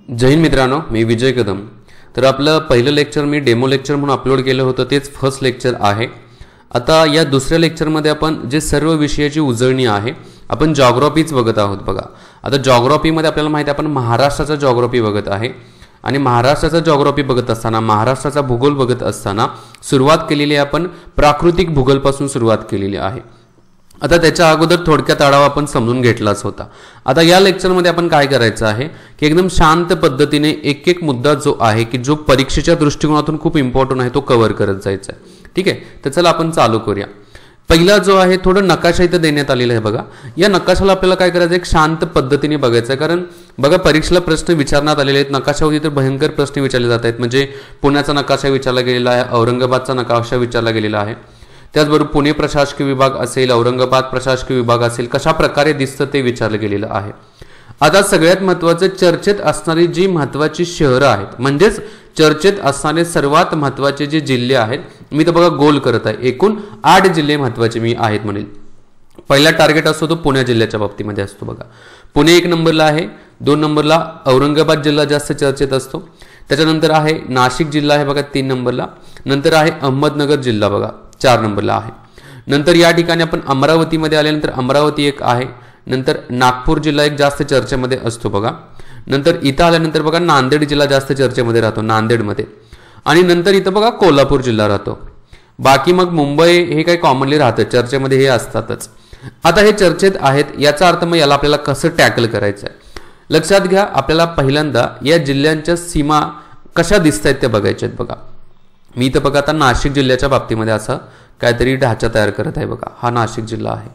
जय हिंद मित्रांनो, मी विजय कदम। तर आपलं पहिलं लेक्चर मी डेमो लेक्चर म्हणून अपलोड केलं होतं, तेच फर्स्ट लेक्चर आहे। आता या दुसऱ्या लेक्चरमध्ये आपण जे सर्व विषयाची उजळणी आहे, आपण जॉग्राफीच बघत आहोत। बघा, आता जॉग्राफीमध्ये आपल्याला माहिती आहे, आपण महाराष्ट्राचा जॉग्राफी बघत आहे आणि महाराष्ट्राचा जॉग्राफी बघत असताना, महाराष्ट्राचा भूगोल बघत असताना सुरुवात केलेली आपण प्राकृतिक भूगोलपासून सुरुवात केलेली आहे। आता त्याच्या अगोदर थोडक्यात आढावा आपण समजून घेतलाच होता। आता या लेक्चरमध्ये आपण काय करायचं आहे की एकदम शांत पद्धतीने एक एक मुद्दा जो आहे की जो परीक्षेच्या दृष्टिकोनातून खूप इम्पॉर्टंट आहे तो कव्हर करत जायचा आहे। ठीक आहे, तर चला आपण चालू करूया। पहिला जो आहे थोडं नकाशा इथं देण्यात आलेला आहे। बघा, या नकाशाला आपल्याला काय करायचं, एक शांत पद्धतीने बघायचं आहे, कारण बघा परीक्षेला प्रश्न विचारण्यात आलेले आहेत। नकाशावरती तर भयंकर प्रश्न विचारले जात आहेत, म्हणजे पुण्याचा नकाशा विचारला गेलेला आहे, औरंगाबादचा नकाशा विचारला गेलेला आहे, त्याचबरोबर पुणे प्रशासकीय विभाग असेल, औरंगाबाद प्रशासकीय विभाग असेल, कशा प्रकारे दिसतं ते विचारलं गेलेलं आहे। आता सगळ्यात महत्त्वाचं, चर्चेत असणारी जी महत्त्वाची शहरं आहेत, म्हणजेच चर्चेत असणारे सर्वात महत्त्वाचे जे जिल्हे आहेत, मी तर बघा गोल करत आहे, एकूण 8 जिल्हे महत्त्वाचे मी आहेत म्हणेल। पहिला टार्गेट असतो तो पुणे जिल्ह्याच्या बाबतीमध्ये असतो। बघा, पुणे 1 नंबरला आहे, 2 नंबरला औरंगाबाद जिल्हा जास्त चर्चेत असतो, त्याच्यानंतर आहे नाशिक जिल्हा आहे बघा 3 नंबरला, नंतर आहे अहमदनगर जिल्हा बघा 4 नंबरला आहे, नंतर या ठिकाणी आपण अमरावतीमध्ये आल्यानंतर अमरावती एक आहे, नंतर नागपूर जिल्हा एक जास्त चर्चेमध्ये असतो बघा, नंतर इथं आल्यानंतर बघा नांदेड जिल्हा जास्त चर्चेमध्ये राहतो नांदेडमध्ये, आणि नंतर इथं बघा कोल्हापूर जिल्हा राहतो। बाकी मग मुंबई हे काही कॉमनली राहतं चर्चेमध्ये, हे असतातच। आता हे चर्चेत आहेत, याचा अर्थ मग याला आपल्याला कसं टॅकल करायचं आहे लक्षात घ्या। आपल्याला पहिल्यांदा या जिल्ह्यांच्या सीमा कशा दिसत आहेत ते बघायच्या आहेत। बघा, मी इथं बघा आता नाशिक जिल्ह्याच्या बाबतीमध्ये असं काहीतरी ढाचा तयार करत आहे। बघा, हा नाशिक जिल्हा आहे,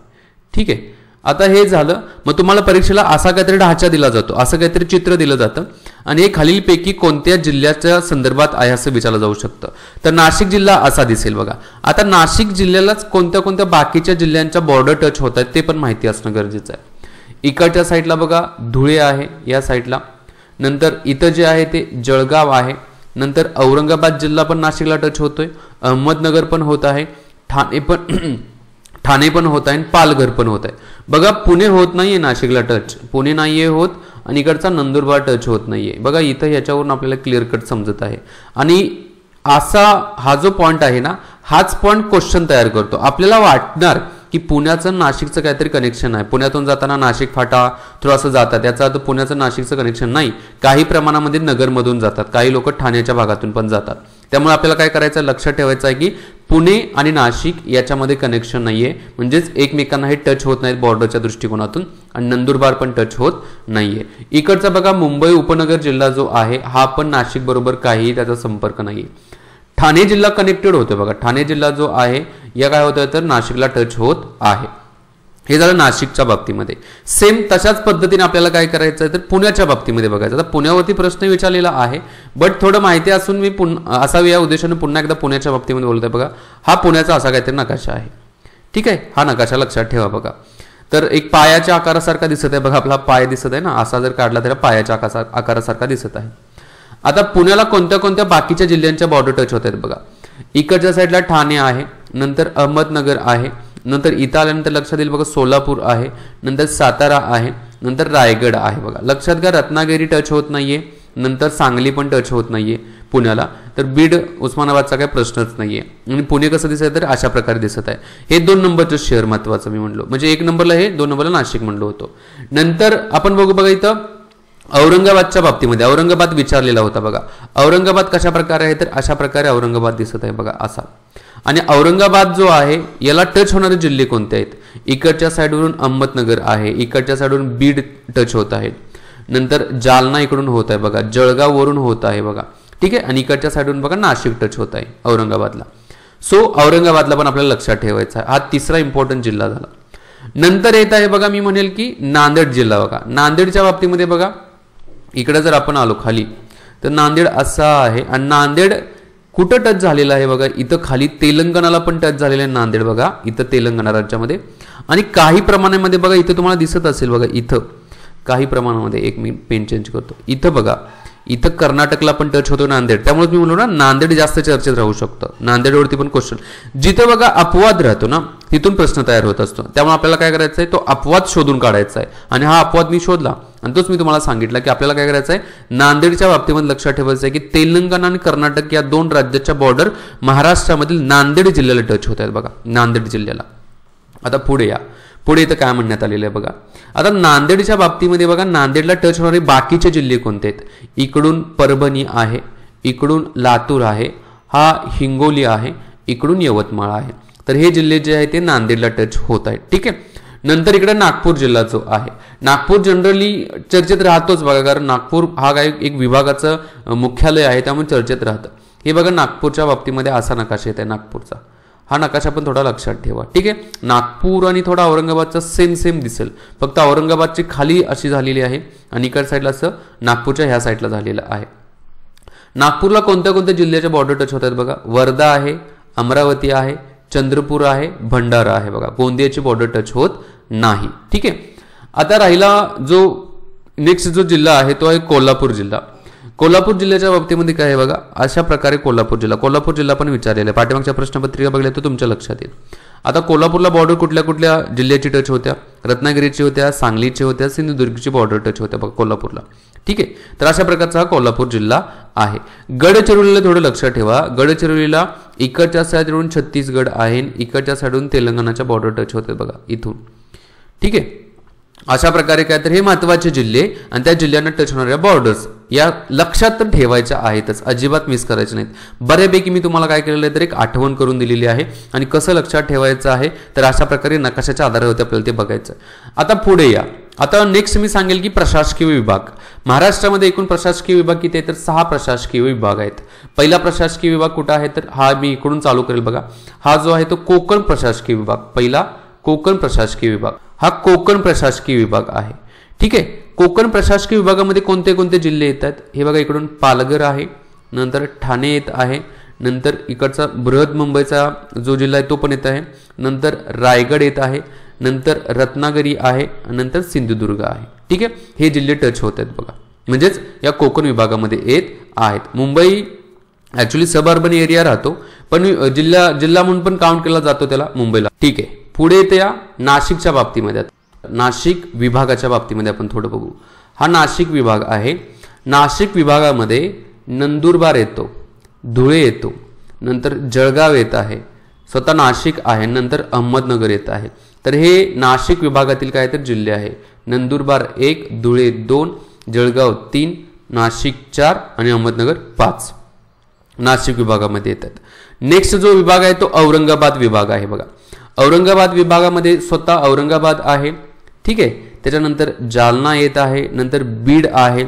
ठीक आहे। आता हे झालं, मग तुम्हाला परीक्षेला असा काहीतरी ढाचा दिला जातो, असं काहीतरी चित्र दिलं जातं, आणि हे खालीलपैकी कोणत्या जिल्ह्याच्या संदर्भात आहे असं विचारलं जाऊ शकतं। तर नाशिक जिल्हा असा दिसेल बघा। आता नाशिक जिल्ह्यालाच कोणत्या कोणत्या बाकीच्या जिल्ह्यांच्या बॉर्डर टच होत आहेत ते पण माहिती असणं गरजेचं आहे। इकडच्या साईडला बघा धुळे आहे या साईडला, नंतर इथं जे आहे ते जळगाव आहे, नंतर औरंगाबाद जिल्हा पण नाशिकला टच होतोय, अहमदनगर पण होत आहे, ठाणे पण होत आहे, पालघर पण होत आहे। बघा, पुणे होत नाहीये नाशिकला टच, पुणे नाहीये होत, आणि इकडचा नंदुरबार टच होत नाहीये। बघा, इथं याच्यावरून आपल्याला क्लिअर कट समजत आहे। आणि असा हा जो पॉइंट आहे ना, हाच पॉइंट क्वेश्चन तयार करतो। आपल्याला वाटणार की पुण्याचं नाशिकचं काहीतरी कनेक्शन आहे, पुण्यातून जाताना नाशिक फाटा थोडंसं जातात, याचा अर्थ पुण्याचं नाशिकचं कनेक्शन नाही, काही प्रमाणामध्ये नगरमधून जातात, काही लोक ठाण्याच्या भागातून पण जातात। त्यामुळे आपल्याला काय करायचं, लक्षात ठेवायचं आहे की पुणे आणि नाशिक याच्यामध्ये कनेक्शन नाहीये, म्हणजेच एकमेकांना हे टच होत नाहीत बॉर्डरच्या दृष्टिकोनातून, आणि नंदुरबार पण टच होत नाहीये। इकडचा बघा मुंबई उपनगर जिल्हा जो आहे हा पण नाशिक बरोबर काही त्याचा संपर्क नाहीये। ठाणे जिल्हा कनेक्टेड होतो बघा, ठाणे जिल्हा जो आहे या काय होतं तर नाशिकला टच होत आहे। हे झालं नाशिकच्या बाबतीमध्ये। सेम तशाच पद्धतीने आपल्याला काय करायचं आहे तर पुण्याच्या बाबतीमध्ये बघायचं। आता पुण्यावरती प्रश्न विचारलेला आहे, बट थोडं माहिती असून मी असावी या उद्देशाने पुन्हा एकदा पुण्याच्या बाबतीमध्ये बोलतोय। बघा, हा पुण्याचा असा काहीतरी नकाशा आहे, ठीक आहे, हा नकाशा लक्षात ठेवा। बघा, तर एक पायाच्या आकारासारखा दिसत आहे बघा, आपला पाय दिसत आहे ना, असा जर काढला तर पायाच्या आकारासारखा दिसत आहे। आता पुण्याला कोणत्या कोणत्या बाकीच्या जिल्ह्यांच्या बॉर्डर टच होत आहेत बघा, इकडच्या साईडला ठाणे आहे, नंतर अहमदनगर आहे, नंतर इथं आल्यानंतर लक्षात येईल बघा सोलापूर आहे, नंतर सातारा आहे, नंतर रायगड आहे। बघा, लक्षात घ्या रत्नागिरी टच होत नाहीये, नंतर सांगली पण टच होत नाहीये पुण्याला, तर बीड उस्मानाबादचा काही प्रश्नच नाहीये। आणि पुणे कसं दिसत आहे तर अशा प्रकारे दिसत आहे। हे 2 नंबरचं शहर महत्वाचं मी म्हणलो, म्हणजे 1 नंबरला हे, 2 नंबरला नाशिक म्हणलो होतो। नंतर आपण बघू बघा इथं औरंगाबादच्या बाबतीमध्ये, औरंगाबाद विचारलेला होता बघा, औरंगाबाद कशा प्रकारे आहे तर अशा प्रकारे औरंगाबाद दिसत आहे बघा असा। आणि औरंगाबाद जो आहे याला टच होणारे जिल्हे कोणते आहेत, इकडच्या साईडवरून अहमदनगर आहे, इकडच्या साईडवरून बीड टच होत आहे, नंतर जालना इकडून होत आहे बघा, जळगाव वरून होत आहे बघा, ठीक आहे, आणि इकडच्या साईडवरून बघा नाशिक टच होत आहे औरंगाबादला। सो औरंगाबादला पण आपल्याला लक्षात ठेवायचा आहे, हा तिसरा इम्पॉर्टंट जिल्हा झाला। नंतर येत आहे बघा, मी म्हणेल की नांदेड जिल्हा। बघा, नांदेडच्या बाबतीमध्ये बघा, इकडे जर आपण आलो खाली तर नांदेड असा आहे, आणि नांदेड कुठं टच झालेला आहे बघा, इथं खाली तेलंगणाला पण टच झालेलं आहे नांदेड बघा, इथं तेलंगणा राज्यामध्ये, आणि काही प्रमाणामध्ये बघा इथं तुम्हाला दिसत असेल बघा, इथं काही प्रमाणामध्ये, एक मी पेन चेंज करतो, इथं बघा, इथं कर्नाटकला पण टच होतो नांदेड। त्यामुळे मी म्हणलो ना नांदेड जास्त चर्चेत राहू शकतं, नांदेडवरती पण क्वेश्चन, जिथे बघा अपवाद राहतो ना तिथून प्रश्न तयार होत असतो। त्यामुळे आपल्याला काय करायचं आहे, तो अपवाद शोधून काढायचा आहे, आणि हा अपवाद मी शोधला आणि तोच मी तुम्हाला सांगितलं की आपल्याला काय करायचं आहे, नांदेडच्या बाबतीमध्ये लक्षात ठेवायचं आहे की तेलंगणा आणि कर्नाटक या दोन राज्याच्या बॉर्डर महाराष्ट्रामधील नांदेड जिल्ह्याला टच होत आहेत बघा, नांदेड जिल्ह्याला. आता पुढे या, पुढे इथं काय म्हणण्यात आलेलं आहे बघा. आता नांदेडच्या बाबतीमध्ये बघा, नांदेडला टच होणारे बाकीचे जिल्हे कोणते आहेत. इकडून परभणी आहे, इकडून लातूर आहे, हा हिंगोली आहे, इकडून यवतमाळ आहे. तर हे जिल्हे जे आहेत ते नांदेडला टच होत आहेत. ठीक आहे. नंतर इकडे नागपूर जिल्हा जो आहे, नागपूर जनरली चर्चेत राहतोच बघा, कारण नागपूर हा काय एक विभागाचं मुख्यालय आहे, त्यामुळे चर्चेत राहतं. हे बघा नागपूरच्या बाबतीमध्ये असा नकाशा येत आहे नागपूरचा. हा नकाशा पण थोडा लक्षात ठेवा. ठीक आहे. नागपूर आणि थोडा औरंगाबादचा सेम दिसेल, फक्त औरंगाबादची खाली अशी झालेली आहे आणि इकड साईडला असं नागपूरच्या ह्या साईडला झालेलं आहे. नागपूरला कोणत्या कोणत्या जिल्ह्याचे बॉर्डर टच होत आहेत बघा. वर्धा आहे, अमरावती आहे, चंद्रपूर आहे, भंडारा आहे बघा. गोंदियाची बॉर्डर टच होत नाही. ठीक आहे. आता राहिला जो नेक्स्ट जो जिल्हा आहे तो आहे कोल्हापूर जिल्हा. कोल्हापूर जिल्ह्याच्या बाबतीमध्ये काय आहे बघा, अशा प्रकारे कोल्हापूर जिल्हा पण विचारलेला आहे. पाठीमागच्या प्रश्नपत्रिका बघल्या तर तुमच्या लक्षात येईल. आता कोल्हापूरला बॉर्डर कुठल्या कुठल्या जिल्ह्याची टच होत्या, रत्नागिरीची होत्या, सांगलीची होत्या, सिंधुदुर्गची बॉर्डर टच होत्या बघा कोल्हापूरला. ठीक आहे. तर अशा प्रकारचा हा कोल्हापूर जिल्हा आहे. गडचिरोलीला थोडं लक्षात ठेवा, गडचिरोलीला इकडच्या साईडवरून छत्तीसगड आहे, इकडच्या साईडवरून तेलंगणाच्या बॉर्डर टच होते बघा इथून. ठीक आहे. अशा प्रकारे काय तर हे महत्वाचे जिल्हे आणि त्या जिल्ह्यांना टच होणाऱ्या बॉर्डर्स या लक्षात तर ठेवायच्या आहेतच, अजिबात मिस करायचे नाहीत. बऱ्यापैकी मी तुम्हाला काय केलेलं आहे तर एक आठवण करून दिलेली आहे आणि कसं लक्षात ठेवायचं आहे तर अशा प्रकारे नकाशाच्या आधारावरती आपल्याला ते बघायचं. आता पुढे या. आता नेक्स्ट मी सांगेल की प्रशासकीय विभाग. महाराष्ट्रामध्ये एकूण प्रशासकीय विभाग किती आहे तर 6 प्रशासकीय विभाग आहेत. पहिला प्रशासकीय विभाग कुठं आहे तर हा मी इकडून चालू करेल बघा. हा जो आहे तो कोकण प्रशासकीय विभाग. पहिला कोकण प्रशासकीय विभाग, हा कोकण प्रशासकीय विभाग आहे. ठीक आहे. कोकण प्रशासकीय विभागामध्ये कोणते कोणते जिल्हे येतात हे बघा. इकडून पालघर आहे, नंतर ठाणे येत आहे, नंतर इकडचा बृहद मुंबईचा जो जिल्हा आहे तो पण येत आहे, नंतर रायगड येत आहे, नंतर रत्नागिरी आहे, नंतर सिंधुदुर्ग आहे. ठीक आहे. हे जिल्हे टच होत आहेत बघा, म्हणजेच या कोकण विभागामध्ये येत आहेत. मुंबई ऍक्च्युली सब अर्बन एरिया राहतो, पण जिल्हा म्हणून पण काउंट केला जातो त्याला मुंबईला. ठीक आहे. पुढे येते या नाशिकच्या बाबतीमध्ये. नाशिक विभागाच्या बाबतीमध्ये आपण थोडं बघू. हा नाशिक विभाग आहे. नाशिक विभागामध्ये नंदुरबार येतो, धुळे येतो, नंतर जळगाव येत आहे, स्वतः नाशिक आहे, नंतर अहमदनगर येत आहे. तर हे नाशिक विभागातील काय तर जिल्हे आहे. नंदुरबार 1, धुळे 2, जळगाव 3, नाशिक 4 आणि अहमदनगर 5 नाशिक विभागामध्ये येतात. नेक्स्ट जो विभाग आहे तो औरंगाबाद विभाग आहे बघा. औरंगाबाद विभागामध्ये स्वतः औरंगाबाद आहे. ठीक आहे. त्याच्यानंतर जालना येत आहे, नंतर बीड आहे,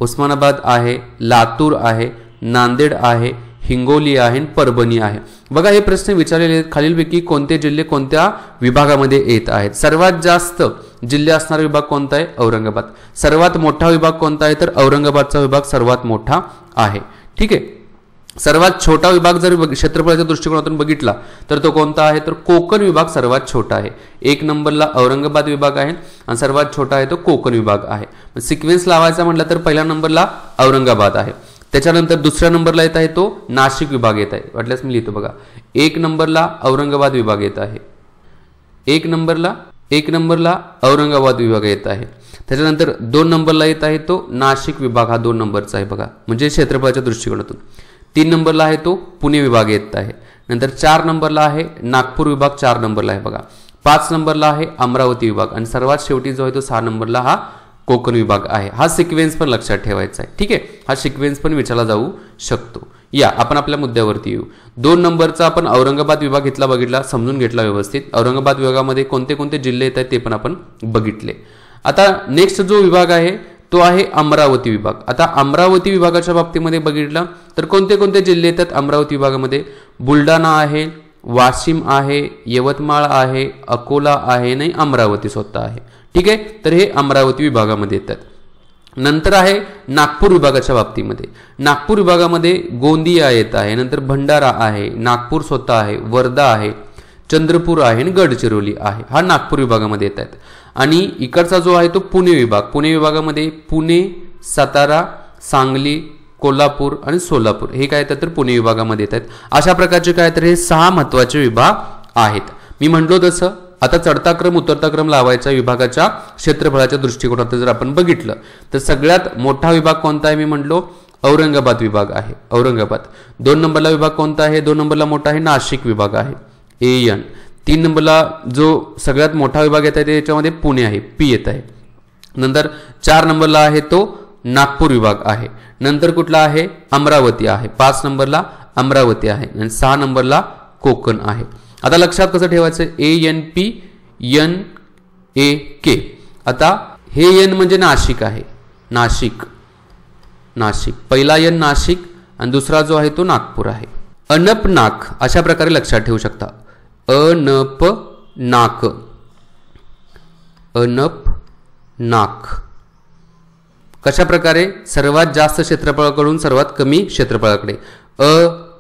उस्मानाबाद आहे, लातूर आहे, नांदेड आहे, हिंगोली आहे, परभणी आहे. बघा हे प्रश्न विचारलेले आहेत खालीलपैकी कोणते जिल्हे कोणत्या विभागामध्ये येत आहेत. सर्वात जास्त जिल्हे असणारा विभाग कोणता आहे? औरंगाबाद. सर्वात मोठा विभाग कोणता आहे तर औरंगाबादचा विभाग सर्वात मोठा आहे. ठीक आहे. सर्वात छोटा विभाग जर क्षेत्रफळाच्या दृष्टिकोनातून बघितला तर तो कोणता आहे तर कोकण विभाग सर्वात छोटा आहे. 1 नंबरला औरंगाबाद विभाग आहे आणि सर्वात छोटा आहे तो कोकण विभाग आहे. सिक्वेन्स लावायचा म्हटलं तर पहिल्या नंबरला औरंगाबाद आहे, त्याच्यानंतर दुसऱ्या नंबरला येत आहे तो नाशिक विभाग येत आहे. वाटल्यास मी लिहितो बघा. 1 नंबरला औरंगाबाद विभाग येत आहे, 1 नंबरला औरंगाबाद विभाग येत आहे. त्याच्यानंतर 2 नंबरला येत आहे तो नाशिक विभाग, हा 2 नंबरचा आहे बघा, म्हणजे क्षेत्रफळाच्या दृष्टिकोनातून. 3 नंबरला आहे तो पुणे विभाग येत आहे. नंतर 4 नंबरला आहे नागपूर विभाग, 4 नंबरला आहे बघा. 5 नंबरला आहे अमरावती विभाग आणि सर्वात शेवटी जो आहे तो 6 नंबरला हा कोकण विभाग आहे. हा सिक्वेन्स पण लक्षात ठेवायचा आहे. ठीक आहे. हा सिक्वेन्स पण विचारला जाऊ शकतो. या आपण आपल्या मुद्द्यावरती येऊ. 2 नंबरचा आपण औरंगाबाद विभाग इथला बघितला, समजून घेतला व्यवस्थित. औरंगाबाद विभागामध्ये कोणते कोणते जिल्हे येत आहेत ते पण आपण बघितले. आता नेक्स्ट जो विभाग आहे तो आहे अमरावती विभाग. आता अमरावती विभागाच्या बाबतीमध्ये बघितलं तर कोणते कोणते जिल्हे येतात अमरावती विभागामध्ये? बुलढाणा आहे, वाशिम आहे, यवतमाळ आहे, अकोला आहे, नाही अमरावती स्वतः आहे. ठीक आहे. तर हे अमरावती विभागामध्ये येतात. नंतर आहे नागपूर विभागाच्या बाबतीमध्ये. नागपूर विभागामध्ये गोंदिया येत आहे, नंतर भंडारा आहे, नागपूर स्वतः आहे, वर्धा आहे, चंद्रपूर आहे आणि गडचिरोली आहे. हा नागपूर विभागामध्ये येत आहेत. आणि इकडचा जो आहे तो पुणे विभाग. पुणे विभागामध्ये पुणे, सातारा, सांगली, कोल्हापूर आणि सोलापूर हे काय येतात तर पुणे विभागामध्ये येत आहेत. अशा प्रकारचे काय तर हे 6 महत्वाचे विभाग आहेत. मी म्हटलो तसं आता चढता क्रम उतरता क्रम लावायचा विभागाच्या क्षेत्रफळाच्या दृष्टिकोनातून जर आपण बघितलं तर सगळ्यात मोठा विभाग कोणता आहे, मी म्हटलो औरंगाबाद विभाग आहे, औरंगाबाद. 2 नंबरला विभाग कोणता आहे, 2 नंबरला मोठा आहे नाशिक विभाग आहे, AN. 3 नंबरला जो सगळ्यात मोठा विभाग येत आहे त्याच्यामध्ये पुणे आहे, P येत आहे. नंतर 4 नंबरला आहे तो नागपूर विभाग आहे. नंतर कुठला आहे, अमरावती आहे. 5 नंबरला अमरावती आहे आणि 6 नंबरला कोकण आहे. आता लक्षात कसं ठेवायचं, ANP आता हे N म्हणजे नाशिक आहे, नाशिक, नाशिक. पहिला N नाशिक आणि दुसरा जो आहे तो नागपूर आहे. अनपनाक अशा प्रकारे लक्षात ठेवू शकता. अनपनाक, अनपनाक. कशा प्रकारे, सर्वात जास्त क्षेत्रफळाकडून सर्वात कमी क्षेत्रफळाकडे. अनपनाक.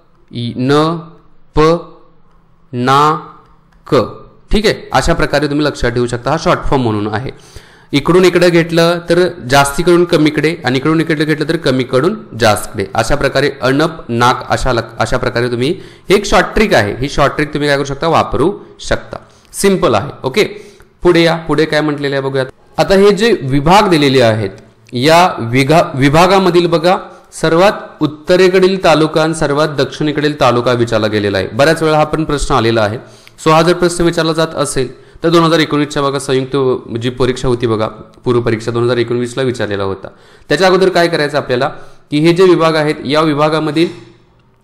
ठीक आहे, अशा प्रकारे तुम्ही लक्षात ठेवू शकता. हा शॉर्ट फॉर्म म्हणून आहे. इकडून इकडे घेतलं तर जास्तीकडून कमीकडे आणि इकडून इकडे घेतलं तर कमीकडून जास्तकडे. अशा प्रकारे अनपनाक अशा प्रकारे तुम्ही, हे एक शॉर्ट ट्रिक आहे. ही शॉर्ट ट्रिक तुम्ही काय करू शकता, वापरू शकता. सिंपल आहे. ओके, पुढे या. पुढे काय म्हटलेलं आहे बघूयात. आता हे जे विभाग दिलेले आहेत या विभागामधील बघा सर्वात उत्तरेकडील तालुका आणि सर्वात दक्षिणेकडील तालुका विचारला गेलेला आहे. बऱ्याच वेळा हा पण प्रश्न आलेला आहे. सो हा जर प्रश्न विचारला जात असेल तर 2019च्या बघा संयुक्त जी परीक्षा होती बघा, पूर्व परीक्षा 2019ला विचारलेला होता. त्याच्या अगोदर काय करायचं आपल्याला, की हे जे विभाग आहेत या विभागामधील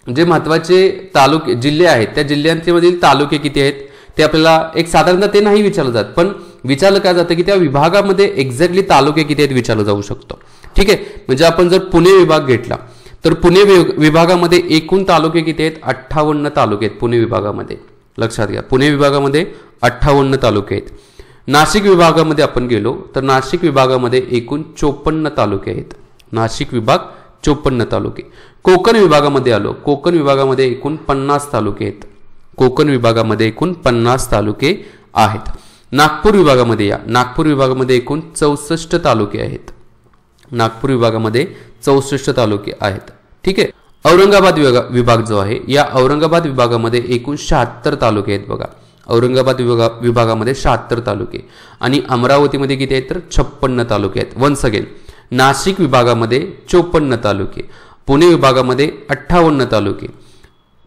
जे महत्वाचे तालुके जिल्हे आहेत त्या जिल्ह्यांमधील तालुके किती आहेत ते आपल्याला एक साधारणतः ते नाही विचारलं जात, पण विचारलं काय जातं की त्या विभागामध्ये एक्झॅक्टली तालुके किती आहेत विचारलं जाऊ शकतो. ठीक आहे, म्हणजे आपण जर पुणे विभाग घेतला तर पुणे विभागामध्ये एकूण तालुके किती आहेत, 58 तालुके आहेत पुणे विभागामध्ये. लक्षात घ्या, पुणे विभागामध्ये 58 तालुके आहेत. नाशिक विभागामध्ये आपण गेलो तर नाशिक विभागामध्ये एकूण 54 तालुके आहेत. नाशिक विभाग 54 तालुके. कोकण विभागामध्ये आलो, कोकण विभागामध्ये एकूण 50 तालुके आहेत. कोकण विभागामध्ये एकूण 50 तालुके आहेत. नागपूर विभागामध्ये या, नागपूर विभागामध्ये एकूण 64 तालुके आहेत. नागपूर विभागामध्ये 64 तालुके आहेत. ठीक आहे. औरंगाबाद विभाग जो आहे या औरंगाबाद विभागामध्ये एकूण 76 तालुके आहेत बघा. औरंगाबाद विभागामध्ये 76 तालुके आणि अमरावतीमध्ये किती आहेत तर 56 तालुके आहेत. वन्स अगेन, नाशिक विभागामध्ये 54 तालुके, पुणे विभागामध्ये 58 तालुके,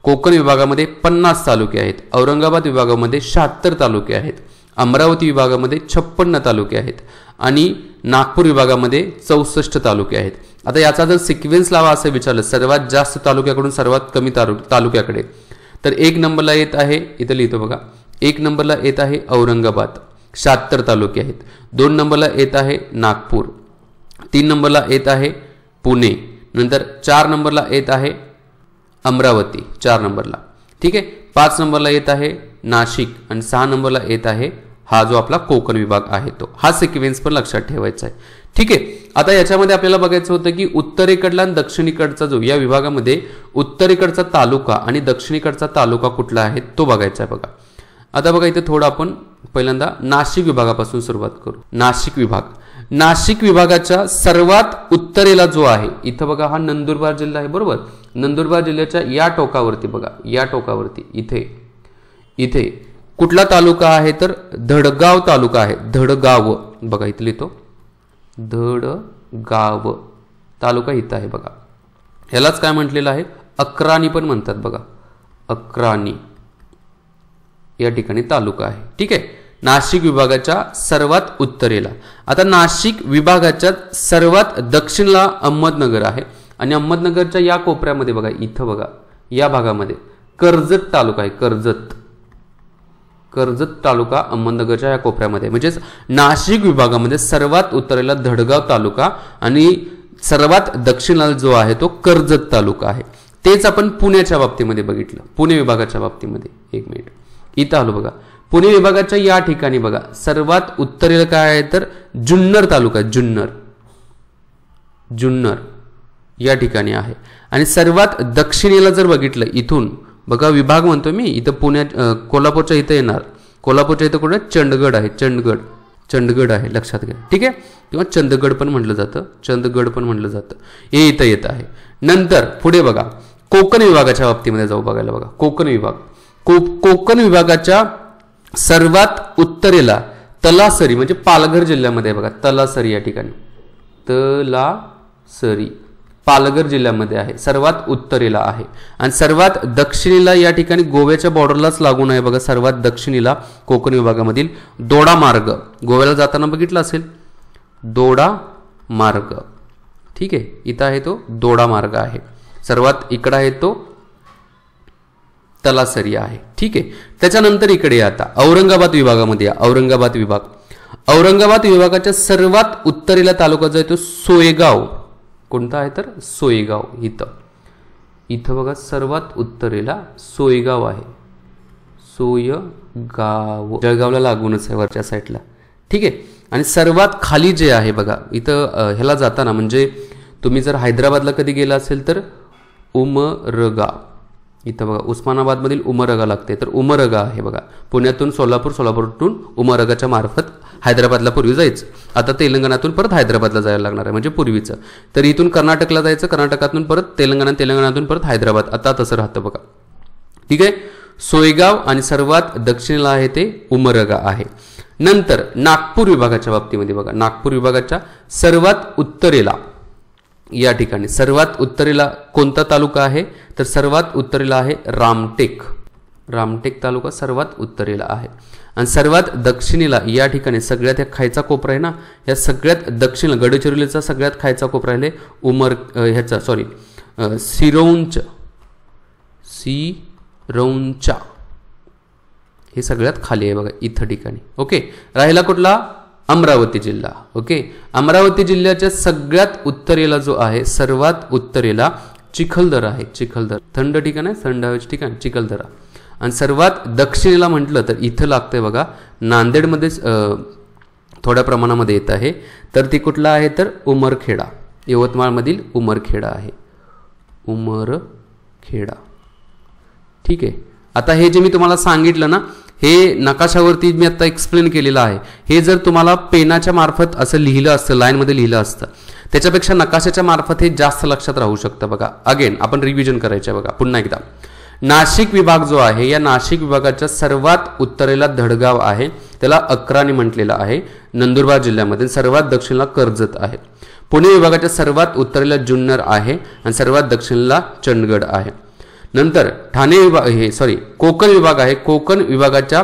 कोकण विभागामध्ये 50 तालुके आहेत, औरंगाबाद विभागामध्ये 76 तालुके आहेत, अमरावती विभागामध्ये 56 तालुके आहेत आणि नागपूर विभागामध्ये 64 तालुके आहेत. आता याचा जर सिक्वेन्स लावा असं विचारलं सर्वात जास्त तालुक्याकडून सर्वात कमी तालुक्याकडे, तर 1 नंबरला येत आहे, इथं लिहितो बघा, 1 नंबरला येत आहे औरंगाबाद, 76 तालुके आहेत. 2 नंबरला येत आहे नागपूर, 3 नंबरला येत आहे पुणे, नंतर 4 नंबरला येत आहे अमरावती 4 नंबरला. ठीक आहे. 5 नंबरला येत आहे नाशिक आणि 6 नंबरला येत आहे हा जो आपला कोकण विभाग आहे तो. हा सिक्वेन्स पण लक्षात ठेवायचा आहे. ठीक आहे. आता याच्यामध्ये आपल्याला बघायचं होतं की उत्तरेकडला आणि दक्षिणेकडचा जो या विभागामध्ये उत्तरेकडचा तालुका आणि दक्षिणेकडचा तालुका कुठला आहे तो बघायचा आहे बघा. आता बघा इथे थोडं आपण पहिल्यांदा नाशिक विभागापासून सुरुवात करू. नाशिक विभाग, नाशिक विभागाच्या सर्वात उत्तरेला जो आहे इथं बघा हा नंदुरबार जिल्हा आहे बरोबर. नंदुरबार जिल्ह्याच्या या टोकावरती बघा, या टोकावरती इथे इथे कुठला तालुका आहे तर धडगाव तालुका आहे. धडगाव बघा इथे लिहितो, धडगाव तालुका इथं आहे बघा. ह्यालाच काय म्हटलेलं आहे, अक्राणी पण म्हणतात बघा, अक्राणी या ठिकाणी तालुका आहे. ठीक आहे. नाशिक विभागाच्या सर्वात उत्तरेला. आता नाशिक विभागाच्या सर्वात दक्षिणला अहमदनगर आहे आणि अहमदनगरच्या या कोपऱ्यामध्ये बघा, इथं बघा या भागामध्ये कर्जत तालुका आहे. कर्जत, कर्जत तालुका अहमदनगरच्या या कोपऱ्यामध्ये, म्हणजेच नाशिक विभागामध्ये सर्वात उत्तरेला धडगाव तालुका आणि सर्वात दक्षिणेला जो आहे तो कर्जत तालुका आहे. तेच आपण पुण्याच्या बाबतीमध्ये बघितलं, पुणे विभागाच्या बाबतीमध्ये. एक मिनिट, इथं आलो बघा. पुणे विभागाच्या या ठिकाणी बघा सर्वात उत्तरेला काय आहे तर जुन्नर तालुका, जुन्नर, जुन्नर या ठिकाणी आहे. आणि सर्वात दक्षिणेला जर बघितलं इथून बघा, विभाग म्हणतो मी, इथं पुण्यात कोल्हापूरच्या इथं येणार, कोल्हापूरच्या इथं कुठे चंदगड आहे, चंदगड, चंदगड आहे लक्षात घ्या. ठीक आहे. किंवा चंदगड पण म्हटलं जातं, चंदगड पण म्हटलं जातं, हे इथं येत आहे. नंतर पुढे बघा कोकण विभागाच्या बाबतीमध्ये जाऊ बघायला बघा. कोकण विभाग, कोकण विभागाच्या सर्वात उत्तरेला तलासरी म्हणजे पालघर जिल्ह्यामध्ये बघा, तलासरी या ठिकाणी, तलासरी पालघर जिल्ह्यामध्ये आहे, सर्वात उत्तरेला आहे. आणि सर्वात दक्षिणेला या ठिकाणी गोव्याच्या बॉर्डरलाच लागून आहे बघा, सर्वात दक्षिणेला कोकण विभागामधील दोडा मार्ग, गोव्याला जाताना बघितला असेल दोडा मार्ग. ठीक आहे, इथं आहे तो दोडा मार्ग आहे. सर्वात इकडं आहे तो तलासरी आहे. ठीक आहे, त्याच्यानंतर इकडे आता औरंगाबाद विभागामध्ये या. औरंगाबाद विभाग, औरंगाबाद विभागाच्या सर्वात उत्तरेला तालुका जो आहे तो सोयगाव. कोणता आहे तर सोयगाव. इथं बघा सर्वात उत्तरेला सोयगाव आहे, सोयगाव जळगावला लागूनच आहे वरच्या साईडला. ठीक आहे, आणि सर्वात खाली जे आहे बघा इथं ह्याला जाताना म्हणजे तुम्ही जर हैदराबादला कधी गेला असेल तर उमरगा, इथं बघा उस्मानाबादमधील उमरगा लागते, तर उमरगा आहे बघा. पुण्यातून सोलापूर, सोलापूरतून उमरगाच्या मार्फत हैदराबादला पूर्वी जायचं, आता तेलंगणातून परत हैदराबादला जायला लागणार आहे म्हणजे पूर्वीचं. तर इथून कर्नाटकला जायचं, कर्नाटकातून परत तेलंगणा, तेलंगणातून परत हैदराबाद, आता तसं राहतं बघा. ठीक आहे, सोयगाव आणि सर्वात दक्षिणेला आहे ते उमरगा आहे. नंतर नागपूर विभागाच्या बाबतीमध्ये बघा, नागपूर विभागाच्या सर्वात उत्तरेला या ठिकाणी सर्वात उत्तरेला कोणता तालुका आहे तर सर्वात उत्तरेला आहे रामटेक. रामटेक तालुका सर्वात उत्तरेला आहे. आणि सर्वात दक्षिणेला या ठिकाणी सगळ्यात या खायचा कोपरा आहे ना, या सगळ्यात दक्षिण गडचिरोलीचा सगळ्यात खायचा कोपरा आहे सिरोंच, सिरोंचा, हे सगळ्यात खाली आहे बघा इथं ठिकाणी. ओके, राहिला कुठला अमरावती जिल्हा. ओके, अमरावती जिल्ह्याच्या सगळ्यात उत्तरेला जो आहे सर्वात उत्तरेला चिखलदरा आहे. चिखलदरा थंड ठिकाण आहे, थंड हवेचे ठिकाण चिखलदरा. आणि सर्वात दक्षिणेला म्हटलं तर इथं लागतंय बघा नांदेडमध्ये थोड्या प्रमाणामध्ये येत आहे, तर ती कुठला आहे तर उमरखेडा, यवतमाळमधील उमरखेडा आहे, उमरखेडा. ठीक आहे, आता हे जे मी तुम्हाला सांगितलं ना, हे नकाशावरती मी आता एक्सप्लेन केलेलं आहे. हे जर तुम्हाला पेनाच्या मार्फत असं लिहिलं असतं, लाईनमध्ये लिहिलं असतं, त्याच्यापेक्षा नकाशाच्या मार्फत हे जास्त लक्षात राहू शकतं बघा. अगेन आपण रिव्हिजन करायचं बघा पुन्हा एकदा. नाशिक विभाग जो आहे या नाशिक विभागाच्या सर्वात उत्तरेला धडगाव आहे, त्याला अक्राणी म्हटलेलं आहे, नंदुरबार जिल्ह्यामध्ये. सर्वात दक्षिणेला कर्जत आहे. पुणे विभागाच्या सर्वात उत्तरेला जुन्नर आहे आणि सर्वात दक्षिणेला चंदगड आहे. नंतर ठाणे विभाग कोकण विभाग आहे. कोकण विभागाच्या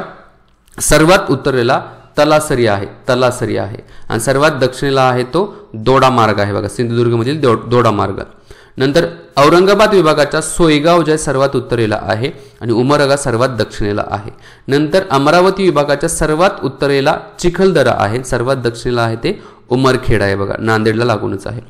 सर्वात उत्तरेला तलासरी आहे, तलासरी आहे. आणि सर्वात दक्षिणेला आहे तो दोडा मार्ग आहे बघा, सिंधुदुर्गमधील दोडा मार्ग. नंतर औरंगाबाद विभागाच्या सोयगाव जे सर्वात उत्तरेला आहे आणि उमरगा सर्वात दक्षिणेला आहे. नंतर अमरावती विभागाच्या सर्वात उत्तरेला चिखलदरा आहे, सर्वात दक्षिणेला आहे ते उमरखेड आहे बघा, नांदेडला लागूनच आहे.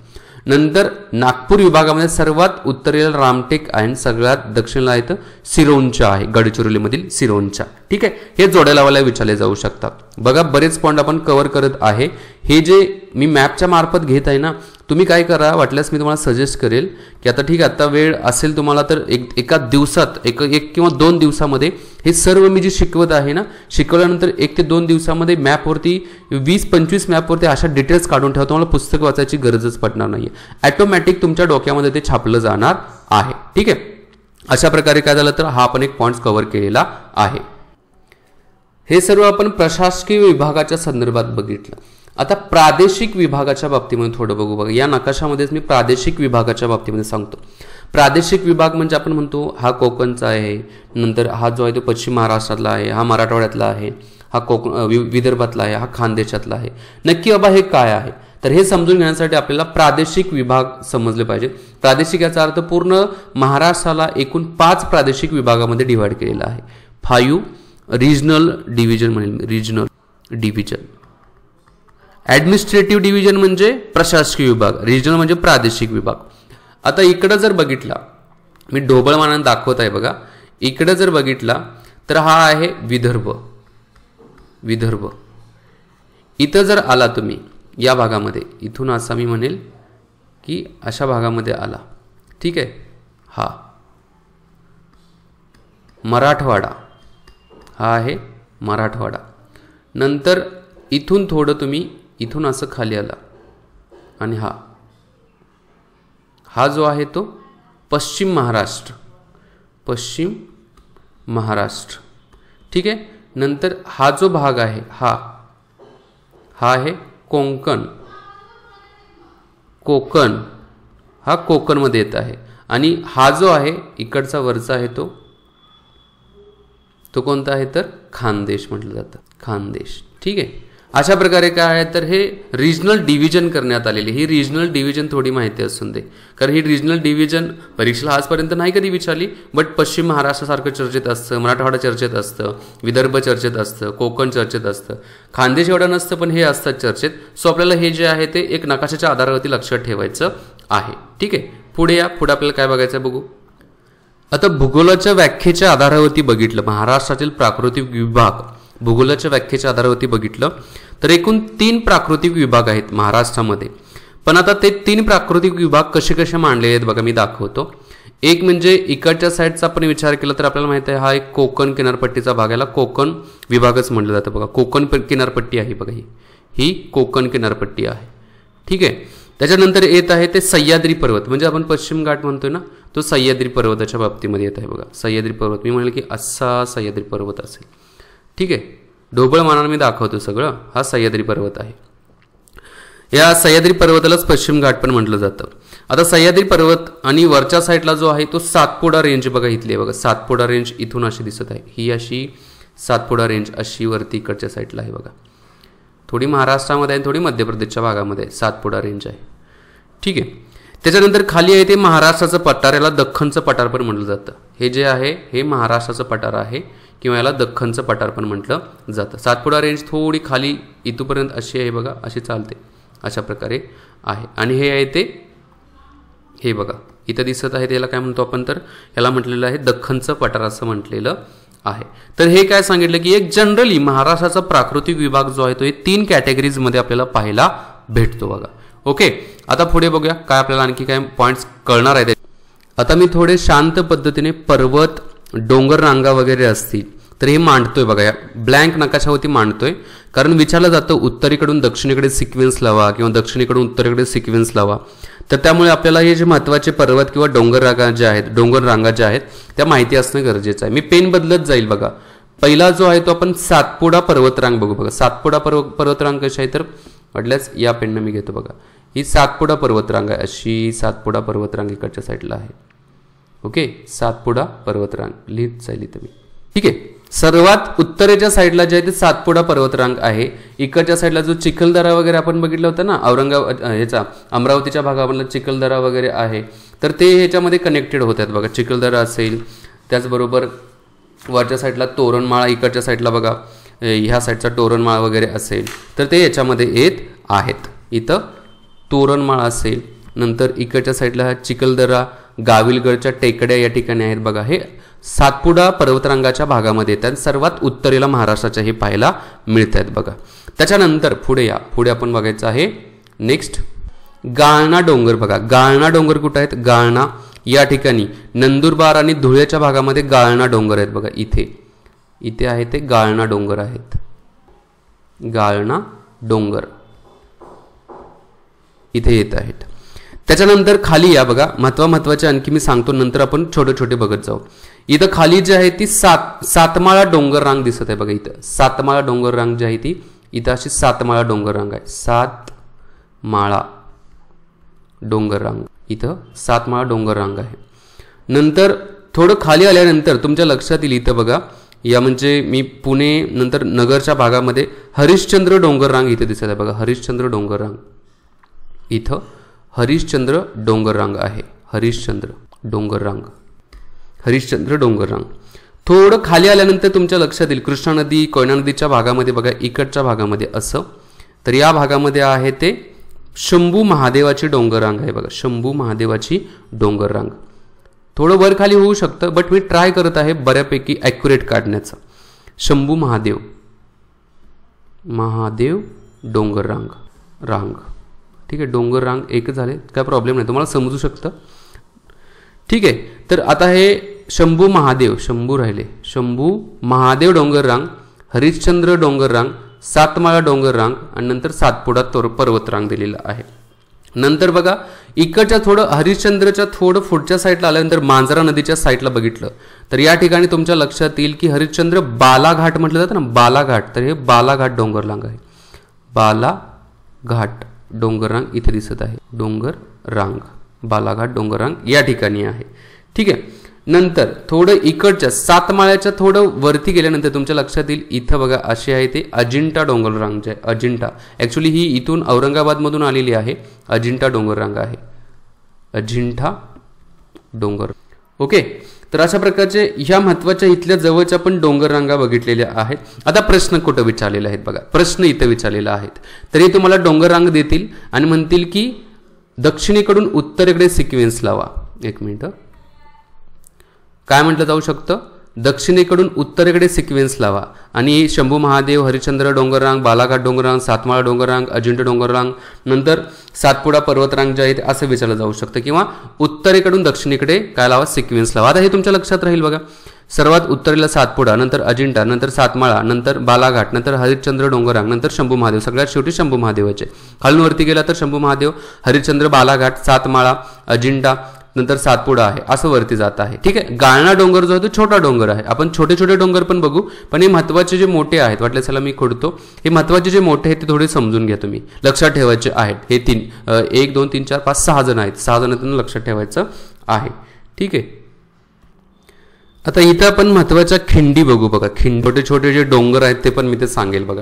नंतर नागपूर विभागामध्ये सर्वात उत्तरेला रामटेक आहे, सगळ्यात दक्षिणेला आहे तर सिरोंचा आहे, गडचिरोलीमधील सिरोंचा. ठीक आहे, हे जोड्या लावायला विचारले जाऊ शकतात बघा. बरेच पॉईंट आपण कव्हर करत आहे. हे जे मी मॅपच्या मार्फत घेत आहे ना, तुम्ही काय करा, वाटल्यास मी तुम्हाला सजेस्ट करेल की आता ठीक आहे, आता वेळ असेल तुम्हाला तर एका दिवसात एक किंवा 2 दिवसामध्ये हे सर्व मी जे शिकवत आहे ना, शिकवल्यानंतर 1 ते 2 दिवसामध्ये मॅपवरती 20-25 मॅपवरती अशा डिटेल्स काढून ठेवा, तुम्हाला पुस्तक वाचायची गरजच पडणार नाही. ऑटोमॅटिक तुमच्या डोक्यामध्ये ते छापलं जाणार आहे. ठीक आहे, अशा प्रकारे काय झालं तर हा आपण एक पॉईंट कव्हर केलेला आहे. हे सर्व आपण प्रशासकीय विभागाच्या संदर्भात बघितलं. आता प्रादेशिक विभागाच्या बाबतीमध्ये थोडं बघू बघा. या नकाशामध्येच मी प्रादेशिक विभागाच्या बाबतीमध्ये सांगतो. प्रादेशिक विभाग म्हणजे आपण म्हणतो हा कोकणचा आहे, नंतर हा जो आहे तो पश्चिम महाराष्ट्रातला आहे, हा मराठवाड्यातला आहे, हा विदर्भातला आहे, हा खानदेशातला आहे. नक्की बाबा हे काय आहे तर हे समजून घेण्यासाठी आपल्याला प्रादेशिक विभाग समजले पाहिजे. प्रादेशिक याचा अर्थ पूर्ण महाराष्ट्राला एकूण 5 प्रादेशिक विभागामध्ये डिव्हाइड केलेला आहे. 5 रिजनल डिव्हिजन म्हणेल, रिजनल डिव्हिजन. ॲडमिनिस्ट्रेटिव्ह डिव्हिजन म्हणजे प्रशासकीय विभाग, रिजनल म्हणजे प्रादेशिक विभाग. आता इकडं जर बघितला, मी ढोबळमानाने दाखवत आहे बघा, इकडं जर बघितला तर हा आहे विदर्भ. विदर्भ इथं जर आला तुम्ही या भागामध्ये, इथून असा मी म्हणेल की अशा भागामध्ये आला. ठीक आहे, हा मराठवाडा, हा आहे मराठवाडा. नंतर इथून थोडं तुम्ही इथून असं खाली आला आणि हा जो आहे तो पश्चिम महाराष्ट्र, पश्चिम महाराष्ट्र. ठीक आहे, नंतर हा जो भाग आहे हा आहे कोकण, हा कोकणमध्ये येत आहे. आणि हा जो आहे इकडचा वरचा आहे तो कोणता आहे तर खानदेश म्हटलं जातं, खानदेश. ठीक आहे. अशा प्रकारे काय आहे तर हे रिजनल डिव्हिजन करण्यात आलेली. ही रिजनल डिव्हिजन थोडी माहिती असून दे, कारण ही रिजनल डिव्हिजन परीक्षेला आजपर्यंत नाही कधी विचारली, बट पश्चिम महाराष्ट्रासारखं चर्चेत असतं, मराठवाडा चर्चेत असतं, विदर्भ चर्चेत असतं, कोकण चर्चेत असतं, खानदेश एवढं नसतं पण हे असतात चर्चेत. सो आपल्याला हे जे आहे ते एक नकाशाच्या आधारावरती लक्षात ठेवायचं आहे. ठीक आहे. पुढे या. पुढे आपल्याला काय बघायचं बघू. आता भूगोलाच्या व्याख्येच्या आधारावरती बघितलं महाराष्ट्रातील प्राकृतिक विभाग, भूगोलाच्या व्याख्येच्या आधारावरती बघितलं तर एकूण 3 प्राकृतिक विभाग आहेत महाराष्ट्रामध्ये. पण आता ते 3 प्राकृतिक विभाग कसे कसे मांडले आहेत बघा, मी दाखवतो. एक म्हणजे इकडच्या साईडचा आपण विचार केला तर आपल्याला माहिती आहे हा एक कोकण किनारपट्टीचा भाग, याला कोकण विभागच म्हटलं जातं बघा. कोकण किनारपट्टी आहे बघा, ही कोकण किनारपट्टी आहे. ठीक आहे. त्याच्यानंतर येत आहे ते सह्याद्री पर्वत, म्हणजे आपण पश्चिम घाट म्हणतोय ना, तो सह्याद्री पर्वताच्या बाबतीमध्ये येत आहे बघा. सह्याद्री पर्वत मी म्हणेल की असा सह्याद्री पर्वत असेल. ठीक आहे. ढोबळ मानानं मी दाखवतो सगळं. हा सह्याद्री पर्वत आहे. या सह्याद्री पर्वतालाच पश्चिम घाट पण म्हटलं जातं. आता सह्याद्री पर्वत आणि वरच्या साईडला जो आहे तो सातपुडा रेंज बघा, इथली आहे बघा. सातपुडा रेंज इथून अशी दिसत आहे, ही अशी सातपुडा रेंज अशी वरती इकडच्या साईडला आहे बघा. थोडी महाराष्ट्रामध्ये आहे, थोडी मध्य प्रदेशच्या भागामध्ये सातपुडा रेंज आहे. ठीक आहे. त्याच्यानंतर खाली आहे ते महाराष्ट्राचं पठार, याला दख्खनचं पठार पण म्हटलं जातं. हे जे आहे हे महाराष्ट्राचं पठार आहे किंवा याला दख्खनचं पठार पण म्हटलं जातं. सातपुडा रेंज थोडी खाली इथपर्यंत अशी आहे बघा, अशी चालते, अशा प्रकारे आहे. आणि हे आहे ते हे बघा इथं दिसत आहे, त्याला काय म्हणतो आपण तर याला म्हटलेलं आहे दख्खनचं पठार असं म्हटलेलं आहे. तर हे काय सांगितलं की एक जनरली महाराष्ट्राचा प्राकृतिक विभाग जो आहे तो हे 3 कॅटेगरीजमध्ये आपल्याला पाहायला भेटतो बघा. ओके. आता पुढे बघूया काय आपल्याला आणखी काय पॉईंट्स कळणार आहेत. आता मी थोडे शांत पद्धतीने पर्वत, डोंगर रांगा वगैरे असतील तर हे मांडतोय बघा, या ब्लँक नकाशावरती मांडतोय. कारण विचारलं जातं उत्तरेकडून दक्षिणेकडे सिक्वेन्स लावा किंवा दक्षिणेकडून उत्तरेकडे सिक्वेन्स लावा, तर त्यामुळे आपल्याला हे जे महत्त्वाचे पर्वत किंवा डोंगर रांगा ज्या आहेत त्या माहिती असणं गरजेचं आहे. मी पेन बदलत जाईल बघा. पहिला जो आहे तो आपण सातपुडा पर्वतरांग बघू बघा. सातपुडा पर्वतरांग कशी आहे तर म्हटल्यास या पेननं मी घेतो बघा. ही सातपुडा पर्वतरांग आहे, अशी सातपुडा पर्वतरांग इकडच्या साईडला आहे. ओके. सातपुडा पर्वतरांग लिहित जाईल इथं मी. ठीक आहे. सर्वात उत्तरेच्या साईडला जे आहे ते सातपुडा पर्वतरांग आहे. इकडच्या साईडला जो चिखलदरा वगैरे आपण बघितलं होतं ना, अमरावतीच्या भागामधला चिखलदरा वगैरे आहे, तर ते ह्याच्यामध्ये कनेक्टेड होतात बघा. चिखलदरा असेल, त्याचबरोबर वरच्या साईडला तोरणमाळा, इकडच्या साईडला बघा ह्या साईडचा तोरणमाळा वगैरे असेल तर ते याच्यामध्ये येत आहेत. इथं तोरणमाळा असेल, नंतर इकडच्या साईडला चिखलदरा, गाविलगडच्या टेकड्या या ठिकाणी आहेत बघा. हे सातपुडा पर्वतरांगाच्या भागामध्ये येतात. सर्वात उत्तरेला महाराष्ट्राच्या हे पाहायला मिळत आहेत बघा. त्याच्यानंतर पुढे या. पुढे आपण बघायचं आहे नेक्स्ट गाळणा डोंगर बघा. गाळणा डोंगर कुठे आहेत? गाळणा या ठिकाणी नंदुरबार आणि धुळ्याच्या भागामध्ये गाळणा डोंगर आहेत बघा. इथे आहे ते गाळणा डोंगर आहेत. गाळणा डोंगर इथे येत आहेत. त्याच्यानंतर खाली या बघा. महत्वाचे आणखी मी सांगतो, नंतर आपण छोटे छोटे बघत जाऊ. इथं खाली जी आहे ती सातमाळा डोंगर रांग दिसत आहे बघा. इथं सातमाळा डोंगर रांग जी आहे ती इथं अशी सातमाळा डोंगर रांग आहे. सातमाळा डोंगर रांग, इथं सातमाळा डोंगर रांग आहे. नंतर थोडं खाली आल्यानंतर तुमच्या लक्षात येईल इथं बघा, या म्हणजे मी पुणे नंतर नगरच्या भागामध्ये हरिश्चंद्र डोंगर रांग इथे दिसत आहे बघा. हरिश्चंद्र डोंगर रांग, इथं हरिश्चंद्र डोंगर रांग आहे. हरिश्चंद्र डोंगर रांग, हरिश्चंद्र डोंगर रांग. थोडं खाली आल्यानंतर तुमच्या लक्षात येईल कृष्णा नदी, कोयना नदीच्या भागामध्ये बघा, इकडच्या भागामध्ये असं, तर या भागामध्ये आहे ते शंभू महादेवाची डोंगर रांग आहे बघा. शंभू महादेवाची डोंगर रांग. थोडं वर खाली होऊ शकतं, बट मी ट्राय करत आहे बऱ्यापैकी ॲक्युरेट काढण्याचं. शंभू महादेव डोंगर रांग. ठीक आहे. डोंगर रांग एक झाले, काय प्रॉब्लेम नाही, तुम्हाला समजू शकतं. ठीक आहे. तर आता हे शंभू राहिले. शंभू महादेव डोंगर रांग, हरिश्चंद्र डोंगर रांग, सातमाळा डोंगर रांग आणि नंतर सातपुडा पर्वत रांग दिलेला आहे. नंतर बघा इकडच्या थोडं हरिश्चंद्रच्या थोडं पुढच्या साईडला आल्यानंतर मांजरा नदीच्या साईडला बघितलं तर या ठिकाणी तुमच्या लक्षात येईल की हरिश्चंद्र बालाघाट म्हटलं जातं ना, बालाघाट, तर हे बालाघाट डोंगररांग आहे. बालाघाट डोंगररांग इथे दिसत आहे, डोंगररांग, बालाघाट डोंगररांग या ठिकाणी आहे. ठीक आहे. नंतर थोडं इकडच्या सातमाळ्याच्या थोडं वरती गेल्यानंतर तुमच्या लक्षात येईल इथं बघा असे आहे ते अजिंठा डोंगररांग जे आहे, अजिंठा. ॲक्च्युली ही इथून औरंगाबादमधून आलेली आहे, अजिंठा डोंगररांग आहे, अजिंठा डोंगर. ओके. तर अशा प्रकारचे ह्या महत्वाच्या इथल्या जवळच्या पण डोंगररांगा बघितलेल्या आहेत. आता प्रश्न कुठं विचारलेले आहेत बघा, प्रश्न इथं विचारलेला आहेत. तरी तुम्हाला डोंगररांग देतील आणि म्हणतील की दक्षिणेकडून उत्तरेकडे सिक्वेन्स लावा. एक मिनिट, काय म्हटलं जाऊ शकतं, दक्षिणेकडून उत्तरेकडे सिक्वेन्स लावा आणि शंभू महादेव, हरिश्चंद्र डोंगररांग, बालाघाट डोंगररांग, सातमाळा डोंगररांग, अजिंठा डोंगररांग, नंतर सातपुडा पर्वतरांग जे आहेत असं विचारलं जाऊ शकतं. किंवा उत्तरेकडून दक्षिणेकडे काय लावा, सिक्वेन्स लावा. आता हे तुमच्या लक्षात राहील बघा. सर्वात उत्तरेला सातपुडा, नंतर अजिंठा, नंतर सातमाळा, नंतर बालाघाट, नंतर हरिश्चंद्र डोंगररांग, नंतर शंभू महादेव, सगळ्यात शेवटी शंभू महादेवाचे. खालून वरती गेला तर शंभू महादेव, हरिश्चंद्र, बालाघाट, सातमाळा, अजिंठा, नंतर सातपुडा आहे, असं वरती जात आहे. ठीक आहे. गाळणा डोंगर जो आहे तो छोटा डोंगर आहे. आपण छोटे छोटे डोंगर पण बघू, पण हे महत्वाचे जे मोठे आहेत, वाटलं चला मी खोडतो, हे महत्वाचे जे मोठे आहेत ते थोडे समजून घ्या तुम्ही, लक्षात ठेवायचे आहेत. हे 1 2 3 4 5 6 जण आहेत, 6 जणांना लक्षात ठेवायचं आहे. ठीक आहे. आता इथं आपण महत्वाच्या खिंडी बघू बघा. छोटे छोटे जे डोंगर आहेत ते पण मी ते सांगेल बघा.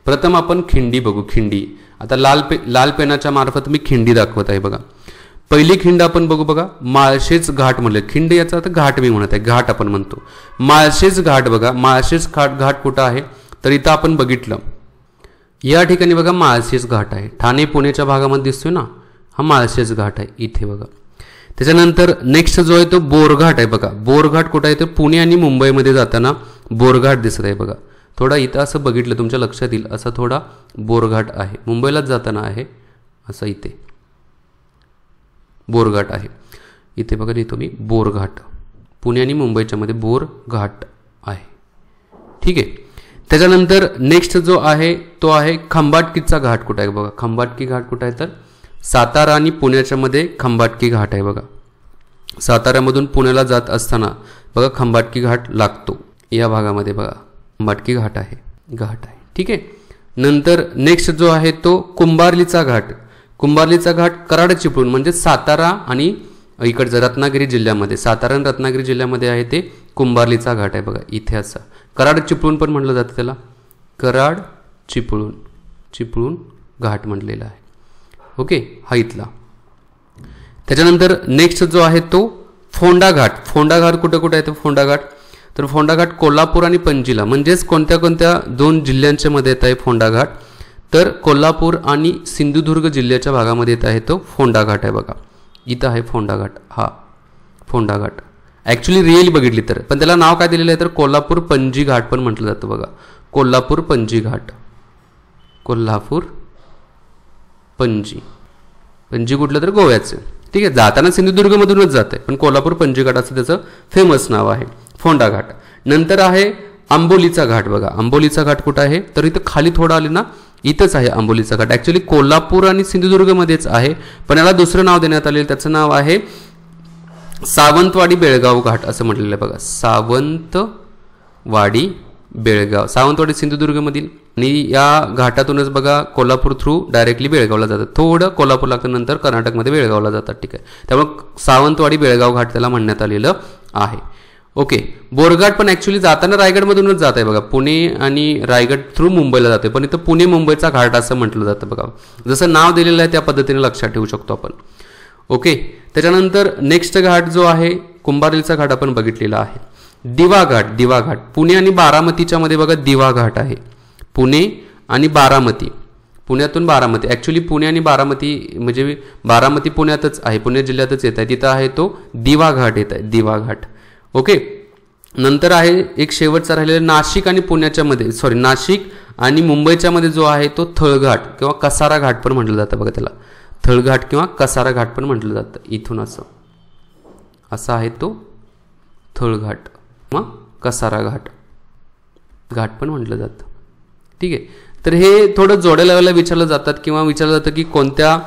प्रथम आपण खिंडी बघू. खिंडी आता लाल पेनाच्या मार्फत मी खिंडी दाखवत आहे बघा. पहिली खिंड आपण बघू बघा, माळशेज घाट म्हणलं. खिंड याचा अर्थ घाट मी म्हणत आहे, घाट आपण म्हणतो. माळशेज घाट बघा, माळशेज घाट कुठं आहे तर इथं आपण बघितलं या ठिकाणी बघा माळशेज घाट आहे. ठाणे पुण्याच्या भागामध्ये दिसतोय ना, हा माळशेज घाट आहे इथे बघा. त्याच्यानंतर नेक्स्ट जो आहे तो बोरघाट आहे बघा. बोरघाट कुठं आहे तर पुणे आणि मुंबईमध्ये जाताना बोरघाट दिसत आहे बघा. थोडा इथं असं बघितलं तुमच्या लक्षात येईल, असा थोडा बोरघाट आहे, मुंबईलाच जाताना आहे असं इथे बोरघाट आहे. इथे बघा लिहितो मी बोरघाट, पुणे आणि मुंबईच्या मध्ये बोरघाट आहे. ठीक आहे. त्याच्यानंतर नेक्स्ट जो आहे तो आहे खंबाटकीचा घाट. कुठं आहे बघा, खंबाटकी घाट कुठं आहे तर सातारा आणि पुण्याच्या मध्ये खंबाटकी घाट आहे बघा. साताऱ्यामधून पुण्याला जात असताना बघा खंबाटकी घाट लागतो या भागामध्ये बघा, खंबाटकी घाट आहे. ठीक आहे. नंतर नेक्स्ट जो आहे तो कुंभार्लीचा घाट. कुंभार्लीचा घाट कराड चिपळूण म्हणजे सातारा आणि इकडचं रत्नागिरी जिल्ह्यामध्ये, सातारा आणि रत्नागिरी जिल्ह्यामध्ये आहे ते कुंभार्लीचा घाट आहे बघा. इथे असं कराड चिपळूण पण म्हटलं जातं त्याला, कराड चिपळूण घाट म्हटलेला आहे. ओके, हा इथला. त्याच्यानंतर नेक्स्ट जो आहे तो फोंडा घाट. फोंडा घाट कुठं आहे तो फोंडा घाट तर फोंडा घाट कोल्हापूर आणि पणजीला म्हणजेच कोणत्या 2 जिल्ह्यांच्या मध्ये येत आहे फोंडा घाट तर कोल्हापूर आणि सिंधुदुर्ग जिल्ह्याच्या भागामध्ये येत आहे तो फोंडा घाट आहे बघा. इथं आहे फोंडा घाट, हा फोंडा घाट. ॲक्च्युली रिअली बघितली तर पण त्याला नाव काय दिलेलं आहे तर कोल्हापूर पणजी घाट पण म्हटलं जातं बघा. कोल्हापूर पणजी घाट, कोल्हापूर पणजी कुठलं तर गोव्याचं. ठीक आहे. जाताना सिंधुदुर्गमधूनच जात आहे पण कोल्हापूर पणजी घाट असं त्याचं फेमस नाव आहे, फोंडा घाट. नंतर आहे आंबोलीचा घाट बघा. आंबोलीचा घाट कुठं आहे तर इथं खाली थोडं आले ना, इथंच आहे आंबोलीचा घाट. ॲक्च्युली कोल्हापूर आणि सिंधुदुर्गमध्येच आहे पण याला दुसरं नाव देण्यात आलेलं, त्याचं नाव आहे सावंतवाडी बेळगाव घाट असं म्हटलेलं आहे बघा. सावंतवाडी बेळगाव, सावंतवाडी सिंधुदुर्गमधील आणि या घाटातूनच बघा कोल्हापूर थ्रू डायरेक्टली बेळगावला जातात. थोडं कोल्हापूर लागतं, नंतर कर्नाटकमध्ये बेळगावला जातात. ठीक आहे. त्यामुळे सावंतवाडी बेळगाव घाट त्याला म्हणण्यात आलेलं आहे. ओके. बोरघाट पण ॲक्च्युली जाताना रायगडमधूनच जात आहे बघा. पुणे आणि रायगड थ्रू मुंबईला जाते पण इथं पुणे मुंबईचा घाट असं म्हटलं जातं बघा. जसं नाव दिलेलं आहे त्या पद्धतीने लक्षात ठेवू शकतो आपण. ओके. त्याच्यानंतर नेक्स्ट घाट जो आहे कुंभार्लीचा घाट आपण बघितलेला आहे. दिवा घाट पुणे आणि बारामतीच्या मध्ये बघा दिवा घाट आहे. पुणे आणि बारामती, पुण्यातून बारामती. ॲक्च्युली पुणे आणि बारामती म्हणजे बारामती पुण्यातच आहे, पुणे जिल्ह्यातच येत आहे. तिथं आहे तो दिवा घाट येत आहे, दिवा घाट. ओके. नंतर आहे एक शेवटचा राहिलेला नाशिक आणि पुण्याच्या मध्ये नाशिक आणि मुंबईच्या मध्ये जो आहे तो थळघाट किंवा कसारा घाट पण म्हटलं जातं बघा. त्याला थळघाट किंवा कसारा घाट पण म्हटलं जातं. इथून असा आहे तो थळघाट किंवा कसारा घाट पण म्हटलं जातं. ठीक आहे. तर हे थोडं जोड्या लावायला विचारलं जातात किंवा विचारलं जातं की कोणत्या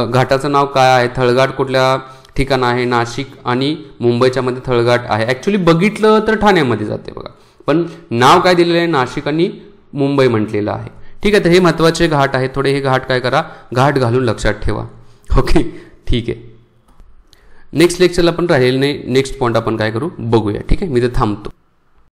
घाटाचं नाव काय आहे, थळघाट कुठल्या ठिकाण आहे, नाशिक आणि मुंबईच्या मध्ये थळघाट आहे. ॲक्च्युली बघितलं तर ठाण्यामध्ये जाते बघा, पण नाव काय दिलेलं आहे, नाशिक आणि मुंबई म्हटलेलं आहे. ठीक आहे, तर हे महत्त्वाचे घाट आहेत. थोडे हे घाट काय करा, घाट घालून लक्षात ठेवा. ओके, ठीक आहे. नेक्स्ट लेक्चरला आपण राहिलेलं नाही, नेक्स्ट पॉईंट आपण काय करू बघूया. ठीक आहे, मी ते थांबतो.